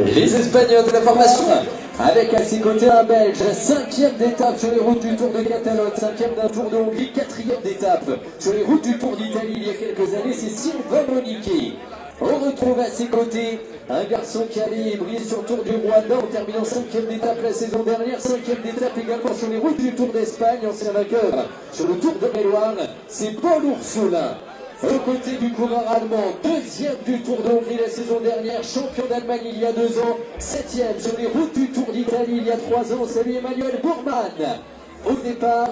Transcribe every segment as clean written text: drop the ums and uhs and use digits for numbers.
Les Espagnols de la formation, avec à ses côtés un Belge, 5e d'étape sur les routes du Tour de Catalogne, 5e d'un Tour de Hongrie, 4e d'étape sur les routes du Tour d'Italie il y a quelques années, c'est Sylvain Moniquet. On retrouve à ses côtés un garçon qui allait briller sur le Tour du Rwanda en terminant 5e d'étape la saison dernière, 5e d'étape également sur les routes du Tour d'Espagne, ancien vainqueur sur le Tour de Méloire, c'est Paul Oursulin. Aux côtés du coureur allemand, 2e du Tour de Hongrie la saison dernière, champion d'Allemagne il y a 2 ans, 7e sur les routes du Tour d'Italie il y a 3 ans, c'est lui Emmanuel Bourman. Au départ,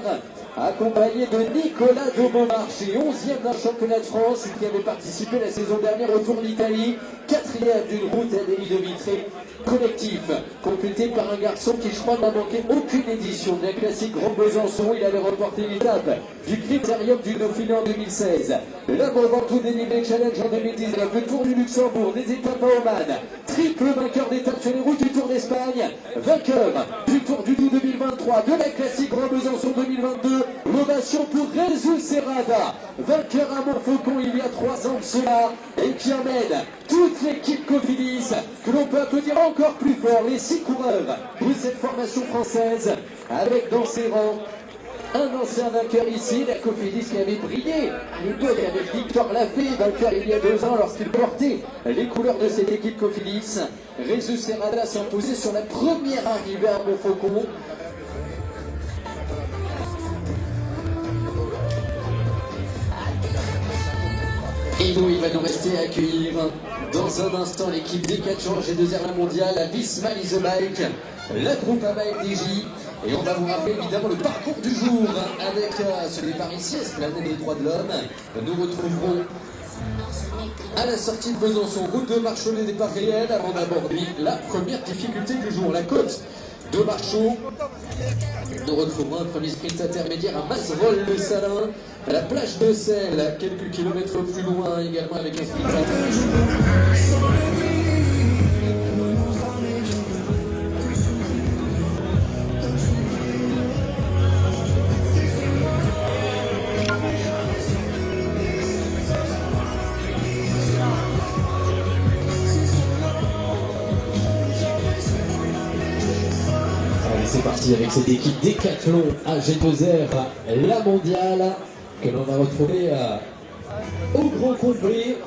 accompagné de Nicolas de Beaumarchais, 11e d'un championnat de France, qui avait participé la saison dernière au Tour d'Italie, 4e d'une route à Delhi de Vitré, collectif, complété par un garçon qui, je crois, n'a manqué aucune édition de la classique Grand Besançon. Il avait remporté l'étape du Critérium du Dauphiné en 2016, la Mont Ventoux Dénivelé Challenge en 2019, le Tour du Luxembourg, des étapes à Oman, triple vainqueur d'étape sur les routes du Tour d'Espagne, vainqueur du Tour du Doubs 2023, de la classique Grand Besançon 2022, l'ovation pour Jesus Serrada, vainqueur à Montfaucon il y a 3 ans de cela, et qui emmène toute l'équipe Cofidis, que l'on peut applaudir encore plus fort, les 6 coureurs de cette formation française, avec dans ses rangs un ancien vainqueur ici, la Cofidis qui avait brillé à l'époque avec Victor Lafay, vainqueur il y a 2 ans lorsqu'il portait les couleurs de cette équipe Cofidis. Jesus Serrada s'est imposé sur la première arrivée à Montfaucon. Et nous, il va nous rester à accueillir dans un instant l'équipe Decathlon G2R La Mondiale, la Visma Lease Bike, la Groupama FDJ. Et on va vous rappeler évidemment le parcours du jour avec ce départ ici, Esplanade des Droits de l'Homme. Nous retrouverons à la sortie de Besançon, route de Marchaux, les départs réels avant d'aborder la première difficulté du jour, la côte de Marchaux. Nous retrouverons un premier sprint intermédiaire à Masserolles-le-Salin, à la plage de Selle, quelques kilomètres plus loin également avec un sprint intermédiaire. C'est parti avec cette équipe Decathlon AG2R La Mondiale que l'on va retrouver au grand complet.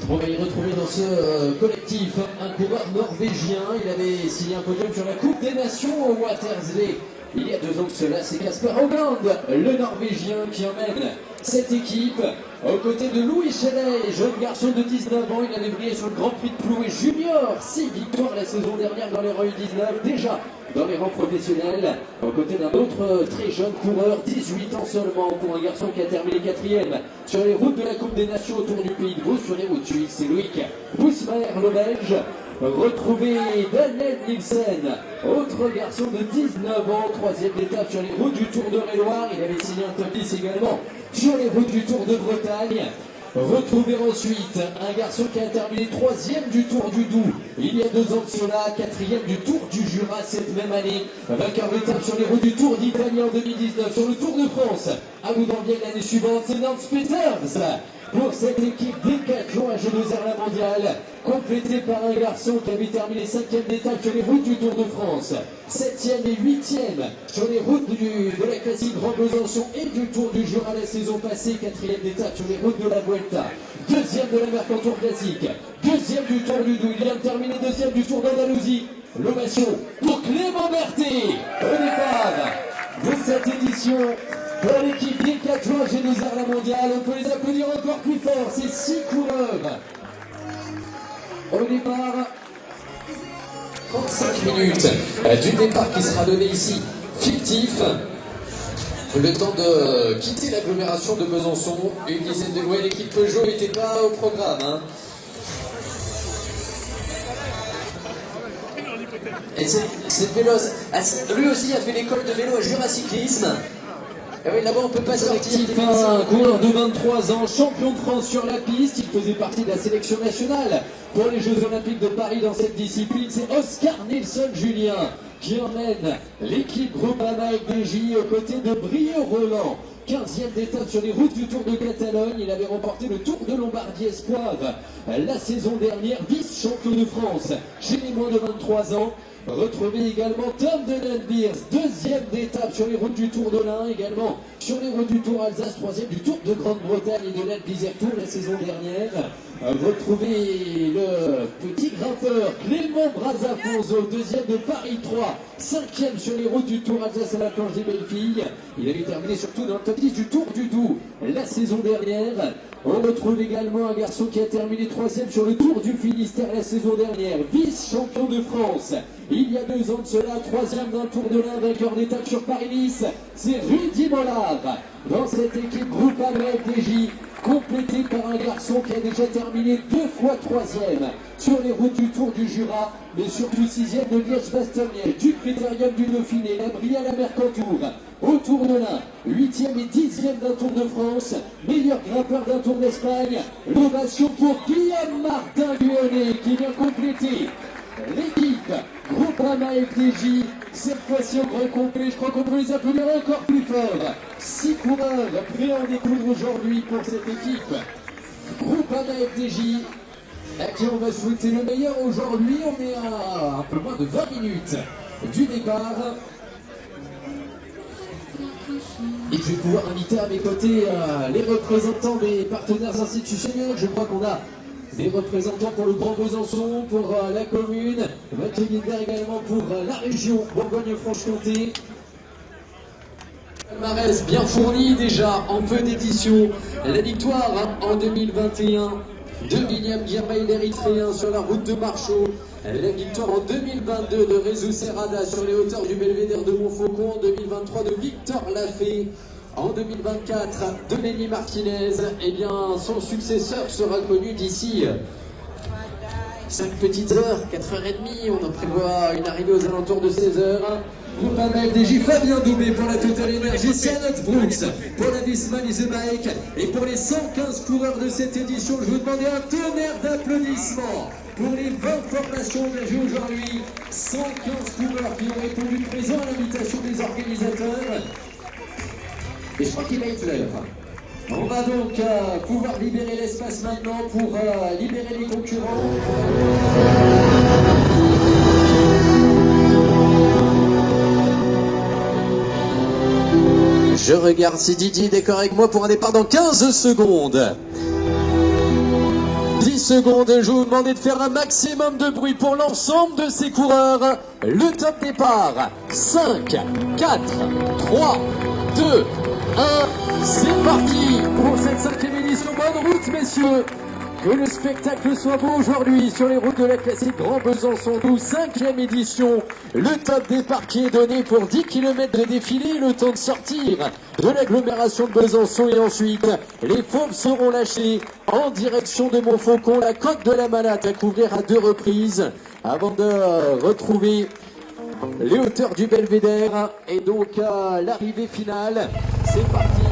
On va y retrouver dans ce collectif un coureur norvégien. Il avait signé un podium sur la Coupe des Nations au Watersley il y a 2 ans de cela. C'est Casper Hogland, le norvégien, qui emmène cette équipe aux côtés de Louis Chenet, jeune garçon de 19 ans. Il avait brillé sur le Grand Prix de Plouay Junior, 6 victoires la saison dernière dans les rangs U19, déjà dans les rangs professionnels, aux côtés d'un autre très jeune coureur, 18 ans seulement, pour un garçon qui a terminé 4e sur les routes de la Coupe des Nations autour du Pays de Vaud, sur les routes suisses. C'est Loïc Bousmaer, le Belge. Retrouver Daniel Nielsen, autre garçon de 19 ans, 3e étape sur les routes du Tour de Méloire. Il avait signé un top 10 également sur les routes du Tour de Bretagne. Retrouver ensuite un garçon qui a terminé 3e du Tour du Doubs il y a 2 ans de cela, 4e du Tour du Jura cette même année, vainqueur d'étape sur les routes du Tour d'Italie en 2019, sur le Tour de France à Louvain-Vienne l'année suivante. C'est Nance Peters pour cette équipe Decathlon AG2R La Mondiale, complétée par un garçon qui avait terminé 5e d'étape sur les routes du Tour de France, 7e et 8e sur les routes de la classique Grand Besançon et du Tour du Jura la saison passée, 4e d'étape sur les routes de la Vuelta, 2e de la Mercantour Classique, 2e du Tour du Doubs. Il vient de terminer 2e du Tour d'Andalousie. L'ovation pour Clément Berthet au départ de cette édition. Pour l'équipe Decathlon G2R La Mondiale, on peut les applaudir encore plus fort, ces 6 coureurs. Au départ, 35 minutes du départ qui sera donné ici, fictif. Le temps de quitter l'agglomération de Besançon, une dizaine de ouais, l'équipe Peugeot n'était pas au programme. Hein. Et c'est vélo, lui aussi a fait l'école de vélo à Juracyclisme. Et oui, là-bas on peut pas sortir. Un coureur de 23 ans, champion de France sur la piste. Il faisait partie de la sélection nationale pour les Jeux Olympiques de Paris dans cette discipline. C'est Oscar Nilsson Julien qui emmène l'équipe Groupama FDJ aux côtés de Brieux Roland, 15e d'étape sur les routes du Tour de Catalogne. Il avait remporté le Tour de Lombardie Espoir la saison dernière, vice-champion de France chez les moins de 23 ans. Retrouvez également Tom de Nandbeers, 2e d'étape sur les routes du Tour de l'Ain, également sur les routes du Tour Alsace, 3e du Tour de Grande-Bretagne et de l'Alpe Tour la saison dernière. Retrouvez le petit grimpeur Clément Brazafonso, 2e de Paris 3, 5e sur les routes du Tour Alsace à la planche des belles filles. Il avait terminé surtout dans le top 10 du Tour du Doubs la saison dernière. On retrouve également un garçon qui a terminé 3e sur le Tour du Finistère la saison dernière, vice-champion de France. Il y a 2 ans de cela, 3e d'un Tour de l'Ain, vainqueur d'étape sur Paris-Nice, c'est Rudy Mollard. Dans cette équipe Groupama FDJ, complétée par un garçon qui a déjà terminé 2 fois 3e sur les routes du Tour du Jura, mais surtout 6e de Liège-Bastogne-Liège, du Critérium du Dauphiné, la Brie à la Mercantour, au Tour de l'Ain, 8e et 10e d'un Tour de France, meilleur grimpeur d'un Tour d'Espagne. L'ovation pour Guillaume Martin-Guionnet qui vient compléter l'équipe Groupama FDJ. Cette fois-ci au grand complet, je crois qu'on peut les applaudir encore plus fort. 6 coureurs prêts à en découvrir aujourd'hui pour cette équipe Groupama FDJ, à qui on va souhaiter le meilleur aujourd'hui. On est à un peu moins de 20 minutes du départ. Et je vais pouvoir inviter à mes côtés les représentants des partenaires institutionnels. Je crois qu'on a des représentants pour le Grand Besançon, pour la commune, Mathieu Guilbert également pour la région Bourgogne-Franche-Comté. Palmarès bien fourni déjà en peu d'éditions. La victoire en 2021 de William Girmay l'Érythréen sur la route de Marchaux. La victoire en 2022 de Rezou Serrada sur les hauteurs du Belvédère de Montfaucon. En 2023 de Victor Lafay. En 2024 de Lenny Martinez. Eh bien, son successeur sera connu d'ici 5 petites heures, 4h30. On en prévoit une arrivée aux alentours de 16h. Groupama FDJ, Fabien Doubé pour la Total Energy, Sianox Brooks pour la Visma The Bike. Et pour les 115 coureurs de cette édition, je vous demandais un tonnerre d'applaudissements pour les 20 formations engagées aujourd'hui. 115 coureurs qui ont répondu présents à l'invitation des organisateurs. Et je crois qu'il va être l'heure. On va donc pouvoir libérer l'espace maintenant pour libérer les concurrents. Je regarde si Didier est d'accord avec moi pour un départ dans 15 secondes. 10 secondes, je vous demandais de faire un maximum de bruit pour l'ensemble de ces coureurs. Le top départ, 5, 4, 3, 2, 1, c'est parti pour cette 5e édition. Bonne route messieurs. Que le spectacle soit beau aujourd'hui sur les routes de la classique Grand Besançon 12, 5e édition. Le top départ qui est donné pour 10 km de défilé, le temps de sortir de l'agglomération de Besançon et ensuite les fauves seront lâchés en direction de Montfaucon, la côte de la Malade à couvrir à 2 reprises avant de retrouver les hauteurs du Belvédère et donc l'arrivée finale. C'est parti.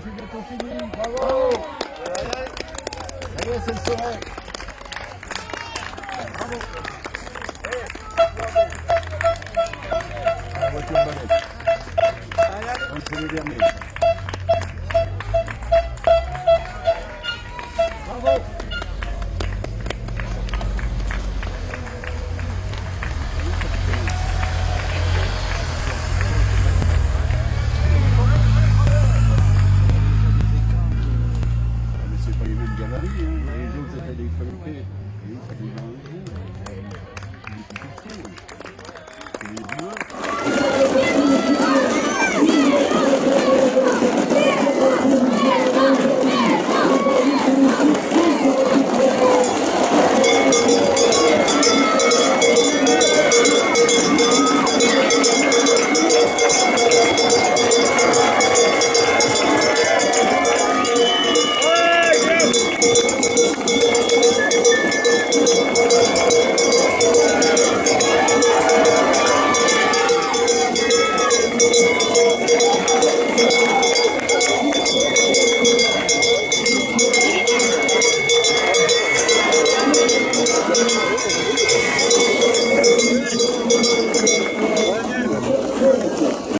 c'est bientôt fini. Bravo. Allez, c'est le soir. Bravo. La voiture balèze. On se les derniers.